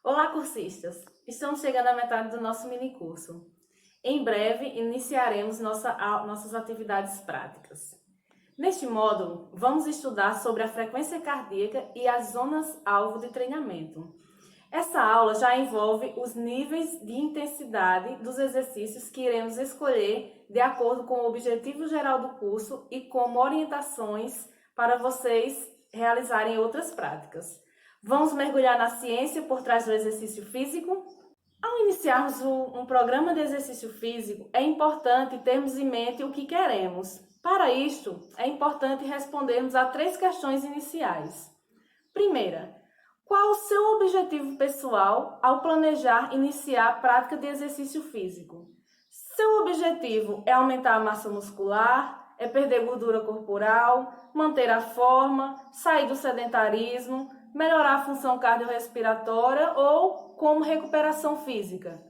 Olá, cursistas! Estamos chegando à metade do nosso minicurso. Em breve, iniciaremos nossas atividades práticas. Neste módulo, vamos estudar sobre a frequência cardíaca e as zonas-alvo de treinamento. Essa aula já envolve os níveis de intensidade dos exercícios que iremos escolher de acordo com o objetivo geral do curso e como orientações para vocês realizarem outras práticas. Vamos mergulhar na ciência por trás do exercício físico? Ao iniciarmos um programa de exercício físico, é importante termos em mente o que queremos. Para isto, é importante respondermos a 3 questões iniciais. Primeira, qual o seu objetivo pessoal ao planejar iniciar a prática de exercício físico? Seu objetivo é aumentar a massa muscular, é perder gordura corporal, manter a forma, sair do sedentarismo, melhorar a função cardiorrespiratória ou como recuperação física?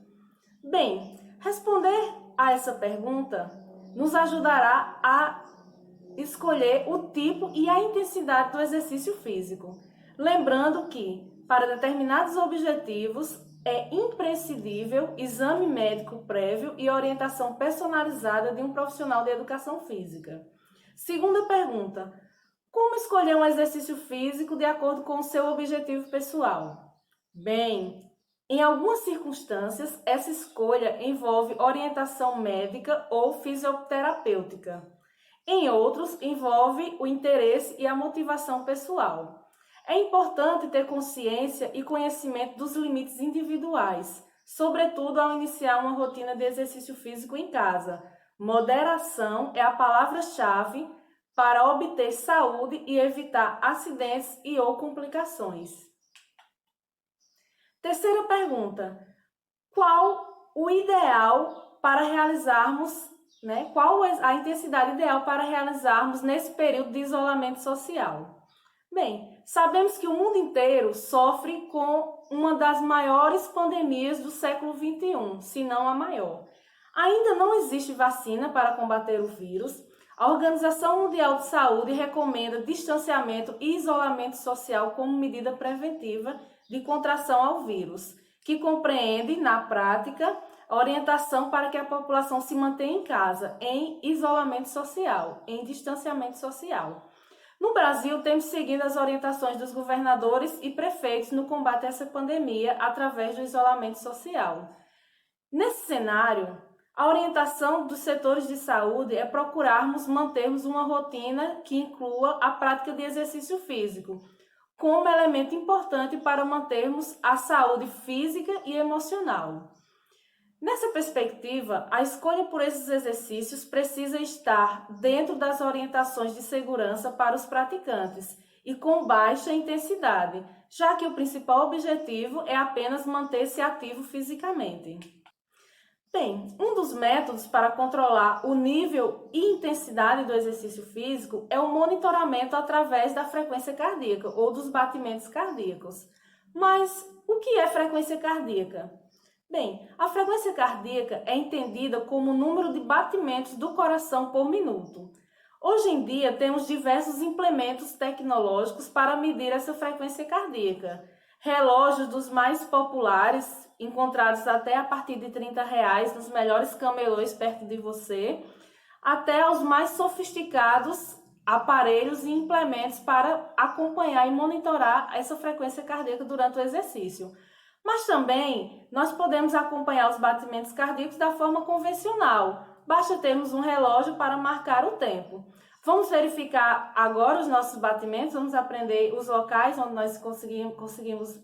Bem, responder a essa pergunta nos ajudará a escolher o tipo e a intensidade do exercício físico. Lembrando que, para determinados objetivos, é imprescindível exame médico prévio e orientação personalizada de um profissional de educação física. Segunda pergunta: como escolher um exercício físico de acordo com o seu objetivo pessoal? Bem, em algumas circunstâncias, essa escolha envolve orientação médica ou fisioterapêutica. Em outros, envolve o interesse e a motivação pessoal. É importante ter consciência e conhecimento dos limites individuais, sobretudo ao iniciar uma rotina de exercício físico em casa. Moderação é a palavra-chave para obter saúde e evitar acidentes e ou complicações. Terceira pergunta: qual o ideal para realizarmos, qual a intensidade ideal para realizarmos nesse período de isolamento social? Bem, sabemos que o mundo inteiro sofre com uma das maiores pandemias do século XXI, se não a maior. Ainda não existe vacina para combater o vírus. A Organização Mundial de Saúde recomenda distanciamento e isolamento social como medida preventiva de contração ao vírus, que compreende, na prática, a orientação para que a população se mantenha em casa, em isolamento social, em distanciamento social. No Brasil, temos seguido as orientações dos governadores e prefeitos no combate a essa pandemia através do isolamento social. Nesse cenário, a orientação dos setores de saúde é procurarmos mantermos uma rotina que inclua a prática de exercício físico, como elemento importante para mantermos a saúde física e emocional. Nessa perspectiva, a escolha por esses exercícios precisa estar dentro das orientações de segurança para os praticantes e com baixa intensidade, já que o principal objetivo é apenas manter-se ativo fisicamente. Bem, um dos métodos para controlar o nível e intensidade do exercício físico é o monitoramento através da frequência cardíaca ou dos batimentos cardíacos. Mas o que é frequência cardíaca? Bem, a frequência cardíaca é entendida como o número de batimentos do coração por minuto. Hoje em dia, temos diversos implementos tecnológicos para medir essa frequência cardíaca. Relógios dos mais populares, encontrados até a partir de R$30 nos melhores camelôs perto de você, até os mais sofisticados aparelhos e implementos para acompanhar e monitorar essa frequência cardíaca durante o exercício. Mas também nós podemos acompanhar os batimentos cardíacos da forma convencional. Basta termos um relógio para marcar o tempo. Vamos verificar agora os nossos batimentos, vamos aprender os locais onde nós conseguimos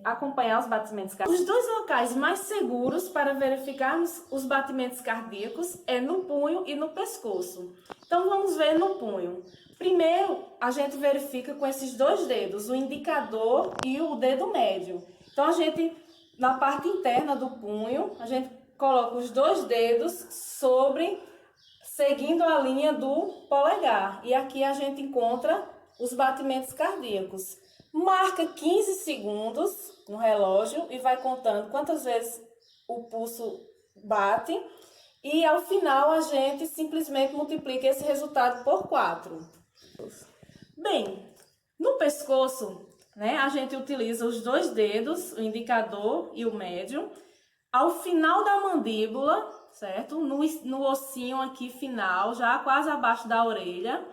acompanhar os batimentos cardíacos. Os 2 locais mais seguros para verificarmos os batimentos cardíacos é no punho e no pescoço. Então vamos ver no punho. Primeiro, a gente verifica com esses 2 dedos, o indicador e o dedo médio. Então a gente, na parte interna do punho, a gente coloca os 2 dedos seguindo a linha do polegar. E aqui a gente encontra os batimentos cardíacos. Marca 15 segundos no relógio e vai contando quantas vezes o pulso bate. E ao final a gente simplesmente multiplica esse resultado por 4. Bem, no pescoço né? A gente utiliza os dois dedos, o indicador e o médio, ao final da mandíbula, certo? No ossinho aqui final, já quase abaixo da orelha.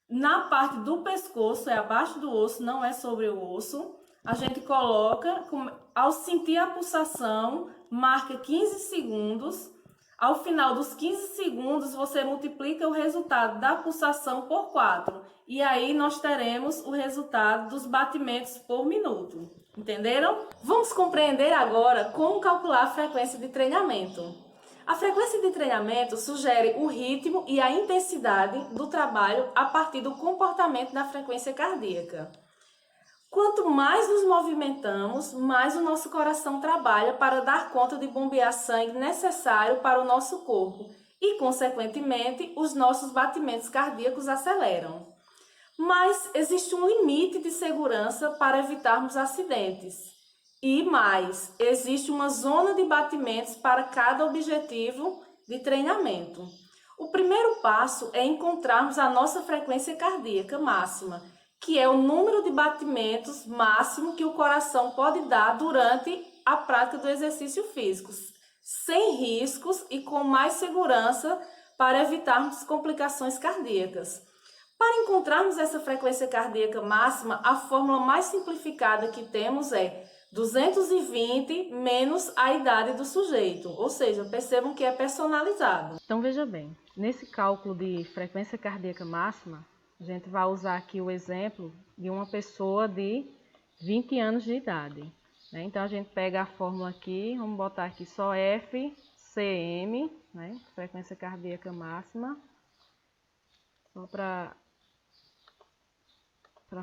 Na parte do pescoço, é abaixo do osso, não é sobre o osso. A gente coloca, ao sentir a pulsação, marca 15 segundos. Ao final dos 15 segundos, você multiplica o resultado da pulsação por 4. E aí nós teremos o resultado dos batimentos por minuto. Entenderam? Vamos compreender agora como calcular a frequência de treinamento. A frequência de treinamento sugere o ritmo e a intensidade do trabalho a partir do comportamento da frequência cardíaca. Quanto mais nos movimentamos, mais o nosso coração trabalha para dar conta de bombear sangue necessário para o nosso corpo e, consequentemente, os nossos batimentos cardíacos aceleram. Mas existe um limite de segurança para evitarmos acidentes. E mais, existe uma zona de batimentos para cada objetivo de treinamento. O primeiro passo é encontrarmos a nossa frequência cardíaca máxima, que é o número de batimentos máximo que o coração pode dar durante a prática do exercício físico, sem riscos e com mais segurança para evitarmos complicações cardíacas. Para encontrarmos essa frequência cardíaca máxima, a fórmula mais simplificada que temos é 220 menos a idade do sujeito, ou seja, percebam que é personalizado. Então veja bem, nesse cálculo de frequência cardíaca máxima, a gente vai usar aqui o exemplo de uma pessoa de 20 anos de idade, né? Então a gente pega a fórmula aqui, vamos botar aqui só FCM, né? Frequência cardíaca máxima, só para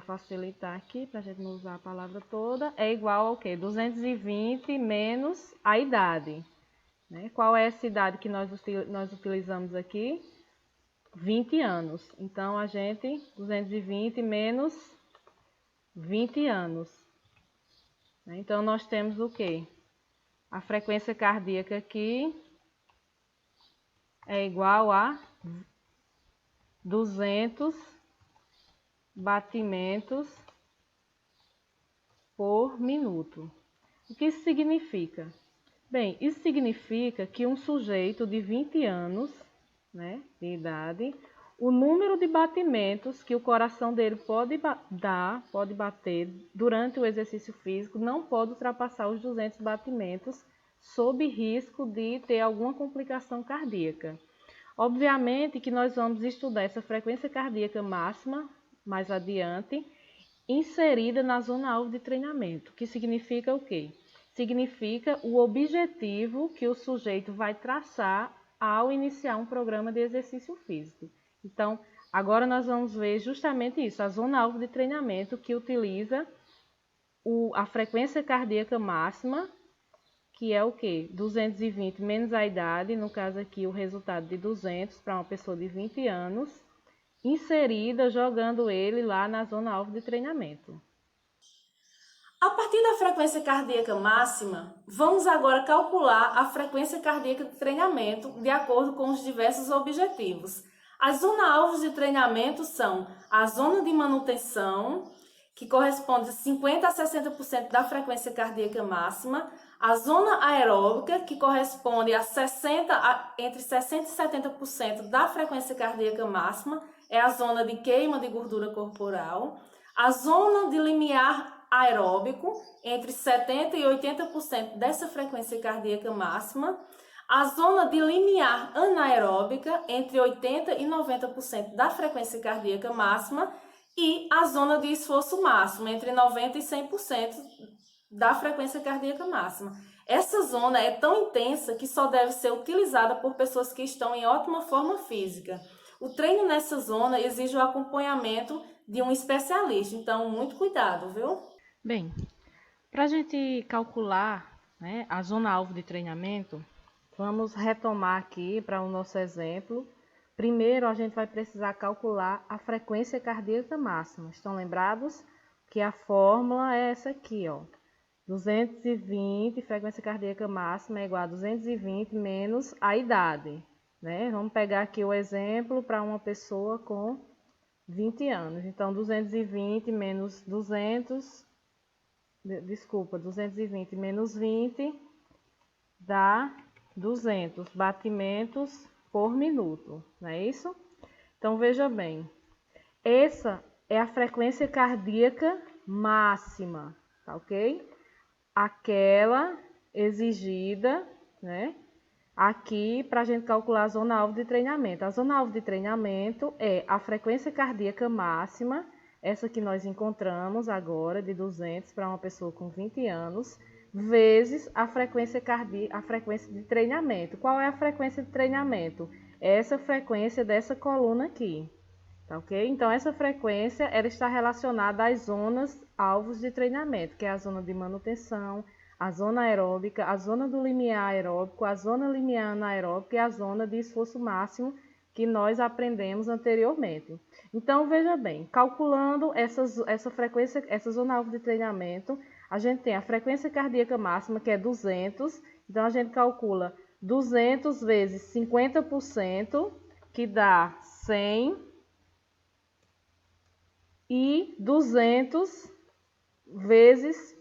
facilitar aqui, para a gente não usar a palavra toda, é igual ao quê? 220 menos a idade, né? Qual é essa idade que nós utilizamos aqui? 20 anos. Então, a gente, 220 menos 20 anos. Então, nós temos o quê? A frequência cardíaca aqui é igual a 200 batimentos por minuto. O que isso significa? Bem, isso significa que um sujeito de 20 anos, né, de idade, o número de batimentos que o coração dele pode bater durante o exercício físico não pode ultrapassar os 200 batimentos, sob risco de ter alguma complicação cardíaca. Obviamente que nós vamos estudar essa frequência cardíaca máxima mais adiante, inserida na zona-alvo de treinamento, que significa o quê? Significa o objetivo que o sujeito vai traçar ao iniciar um programa de exercício físico. Então, agora nós vamos ver justamente isso, a zona-alvo de treinamento que utiliza a frequência cardíaca máxima, que é o quê? 220 menos a idade, no caso aqui o resultado de 200 para uma pessoa de 20 anos, inserida, jogando ele lá na zona-alvo de treinamento. A partir da frequência cardíaca máxima, vamos agora calcular a frequência cardíaca de treinamento de acordo com os diversos objetivos. As zonas-alvos de treinamento são a zona de manutenção, que corresponde a 50% a 60% da frequência cardíaca máxima, a zona aeróbica, que corresponde a entre 60% e 70% da frequência cardíaca máxima, é a zona de queima de gordura corporal, a zona de limiar aeróbico, entre 70% e 80% dessa frequência cardíaca máxima, a zona de limiar anaeróbica, entre 80% e 90% da frequência cardíaca máxima, e a zona de esforço máximo, entre 90% e 100% da frequência cardíaca máxima. Essa zona é tão intensa que só deve ser utilizada por pessoas que estão em ótima forma física. O treino nessa zona exige o acompanhamento de um especialista, então muito cuidado, viu? Bem, para a gente calcular, né, a zona-alvo de treinamento, vamos retomar aqui para o nosso exemplo. Primeiro, a gente vai precisar calcular a frequência cardíaca máxima. Estão lembrados que a fórmula é essa aqui, ó. 220, frequência cardíaca máxima é igual a 220 menos a idade, né? Vamos pegar aqui o exemplo para uma pessoa com 20 anos. Então, 220 menos 200 desculpa, 220 menos 20 dá 200 batimentos por minuto, não é isso? Então, veja bem, essa é a frequência cardíaca máxima, tá ok? Aquela exigida, né? Aqui, para a gente calcular a zona alvo de treinamento. A zona alvo de treinamento é a frequência cardíaca máxima, essa que nós encontramos agora, de 200 para uma pessoa com 20 anos, vezes a frequência de treinamento. Qual é a frequência de treinamento? Essa frequência dessa coluna aqui, tá ok? Então, essa frequência ela está relacionada às zonas alvos de treinamento, que é a zona de manutenção, a zona aeróbica, a zona do limiar aeróbico, a zona limiar anaeróbica e a zona de esforço máximo que nós aprendemos anteriormente. Então, veja bem, calculando essa frequência, essa zona alvo de treinamento, a gente tem a frequência cardíaca máxima, que é 200, então a gente calcula 200 vezes 50%, que dá 100, e 200 vezes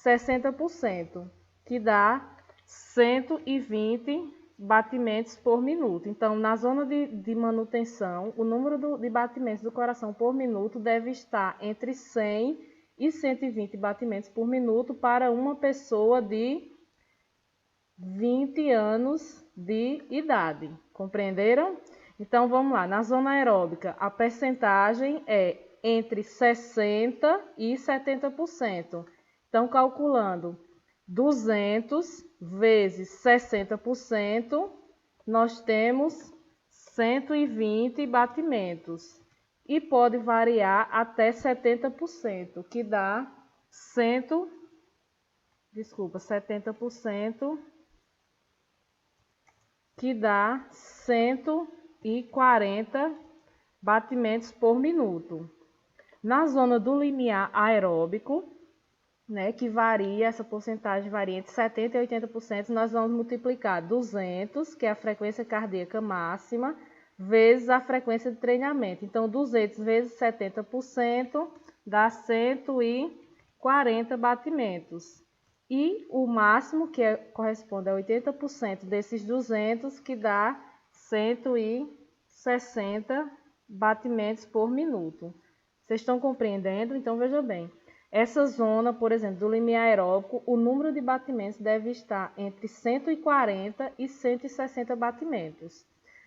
60%, que dá 120 batimentos por minuto. Então, na zona de manutenção, o número de batimentos do coração por minuto deve estar entre 100 e 120 batimentos por minuto para uma pessoa de 20 anos de idade. Compreenderam? Então, vamos lá. Na zona aeróbica, a percentagem é entre 60% e 70%. Então, calculando 200 vezes 60%, nós temos 120 batimentos. E pode variar até 70%, que dá 70%, que dá 140 batimentos por minuto. Na zona do limiar aeróbico, né, que varia, essa porcentagem varia entre 70% e 80%, nós vamos multiplicar 200, que é a frequência cardíaca máxima, vezes a frequência de treinamento. Então, 200 vezes 70% dá 140 batimentos. E o máximo, que corresponde a 80% desses 200, que dá 160 batimentos por minuto. Vocês estão compreendendo? Então, veja bem. Essa zona, por exemplo, do limiar aeróbico, o número de batimentos deve estar entre 140 e 160 batimentos.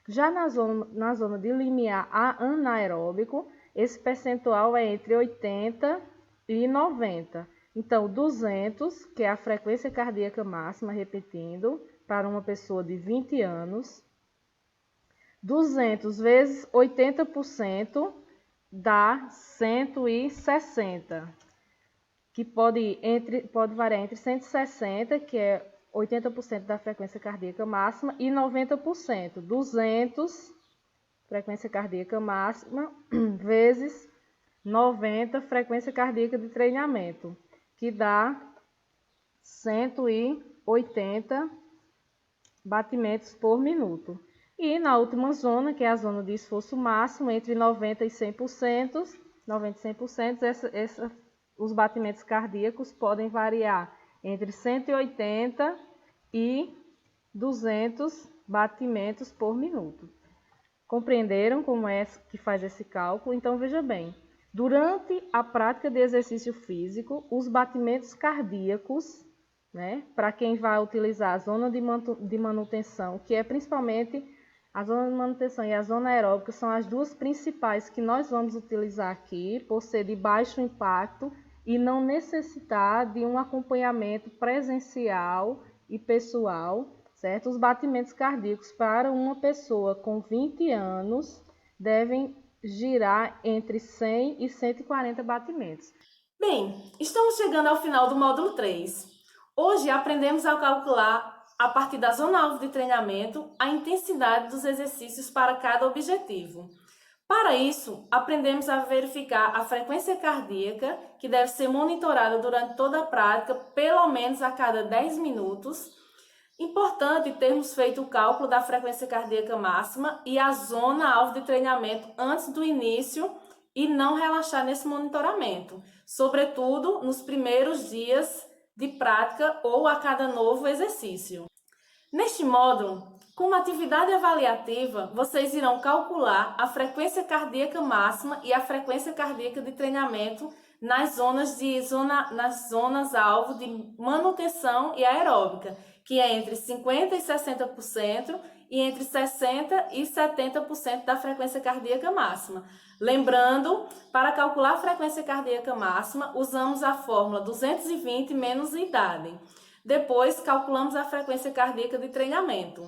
Já na zona de limiar anaeróbico, esse percentual é entre 80 e 90. Então, 200, que é a frequência cardíaca máxima, repetindo, para uma pessoa de 20 anos, 200 vezes 80% dá 160, que pode variar entre 160, que é 80% da frequência cardíaca máxima, e 90%. 200, frequência cardíaca máxima, vezes 90, frequência cardíaca de treinamento, que dá 180 batimentos por minuto. E na última zona, que é a zona de esforço máximo, entre 90 e 100%, os batimentos cardíacos podem variar entre 180 e 200 batimentos por minuto. Compreenderam como é que faz esse cálculo? Então, veja bem, durante a prática de exercício físico, os batimentos cardíacos, né, para quem vai utilizar a zona de manutenção, que é principalmente a zona de manutenção e a zona aeróbica, são as duas principais que nós vamos utilizar aqui, por ser de baixo impacto e não necessitar de um acompanhamento presencial e pessoal, certo? Os batimentos cardíacos para uma pessoa com 20 anos devem girar entre 100 e 140 batimentos. Bem, estamos chegando ao final do módulo 3. Hoje aprendemos a calcular, a partir da zona alvo de treinamento, a intensidade dos exercícios para cada objetivo. Para isso, aprendemos a verificar a frequência cardíaca, que deve ser monitorada durante toda a prática, pelo menos a cada 10 minutos. Importante termos feito o cálculo da frequência cardíaca máxima e a zona alvo de treinamento antes do início e não relaxar nesse monitoramento. sobretudo nos primeiros dias de prática ou a cada novo exercício. Neste módulo, como atividade avaliativa, vocês irão calcular a frequência cardíaca máxima e a frequência cardíaca de treinamento nas zonas alvo de manutenção e aeróbica, que é entre 50% e 60% e entre 60% e 70% da frequência cardíaca máxima. Lembrando, para calcular a frequência cardíaca máxima, usamos a fórmula 220 menos idade. Depois, calculamos a frequência cardíaca de treinamento.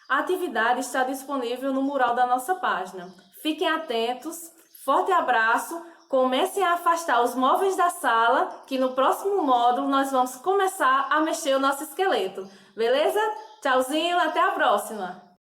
A atividade está disponível no mural da nossa página. Fiquem atentos, forte abraço, comecem a afastar os móveis da sala, que no próximo módulo nós vamos começar a mexer o nosso esqueleto. Beleza? Tchauzinho, até a próxima!